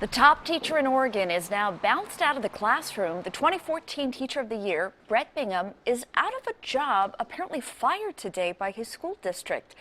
The top teacher in Oregon is now bounced out of the classroom. The 2014 Teacher of the Year, Bret Bingham, is out of a job, apparently fired today by his school district.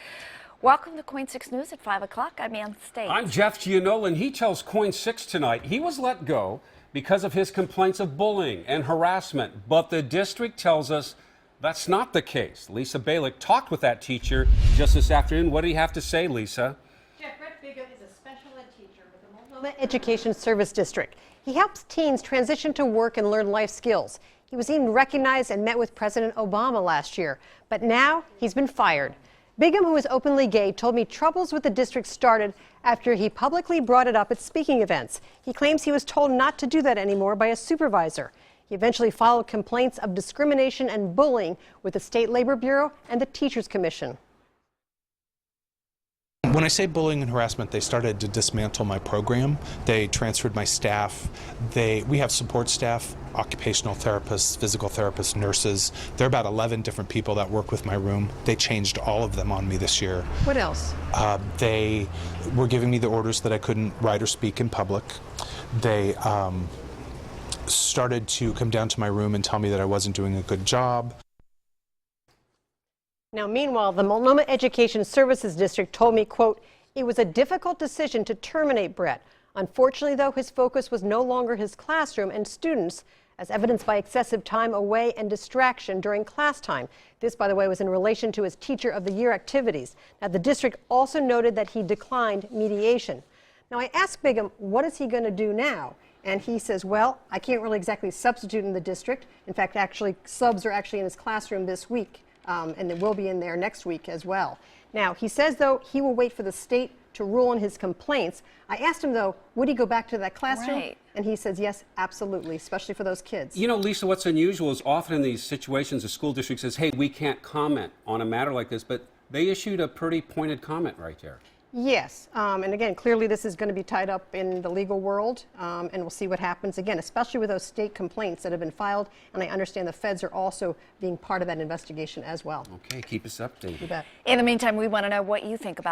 Welcome to KOIN 6 News at 5 o'clock. I'm Ann State. I'm Jeff Gianola, and he tells KOIN 6 tonight he was let go because of his complaints of bullying and harassment. But the district tells us that's not the case. Lisa Balick talked with that teacher just this afternoon. What do you have to say, Lisa? Jeff, Bret Bingham is a special ed teacher with the Multnomah Education Service District. He helps teens transition to work and learn life skills. He was even recognized and met with President Obama last year. But now he's been fired. Bigham, who is openly gay, told me troubles with the district started after he publicly brought it up at speaking events. He claims he was told not to do that anymore by a supervisor. He eventually filed complaints of discrimination and bullying with the State Labor Bureau and the Teachers Commission. When I say bullying and harassment, they started to dismantle my program. They transferred my staff. We have support staff, occupational therapists, physical therapists, nurses. There are about 11 different people that work with my room. They changed all of them on me this year. What else? They were giving me the orders that I couldn't write or speak in public. They started to come down to my room and tell me that I wasn't doing a good job. Now, meanwhile, the Multnomah Education Services District told me, quote, it was a difficult decision to terminate Bret. Unfortunately, though, his focus was no longer his classroom and students, as evidenced by excessive time away and distraction during class time. This, by the way, was in relation to his Teacher of the Year activities. Now, the district also noted that he declined mediation. Now, I asked Bigham, what is he going to do now? And he says, well, I can't really exactly substitute in the district. In fact, actually, subs are actually in his classroom this week. And they will be in there next week as well. Now, he says, though, he will wait for the state to rule on his complaints. I asked him, though, would he go back to that classroom? Right. And he says, yes, absolutely, especially for those kids. You know, Lisa, what's unusual is often in these situations, the school district says, hey, we can't comment on a matter like this, but they issued a pretty pointed comment right there. Yes, and again, clearly this is going to be tied up in the legal world, and we'll see what happens again, especially with those state complaints that have been filed, and I understand the feds are also being part of that investigation as well. Okay, keep us updated. You bet. In the meantime, we want to know what you think about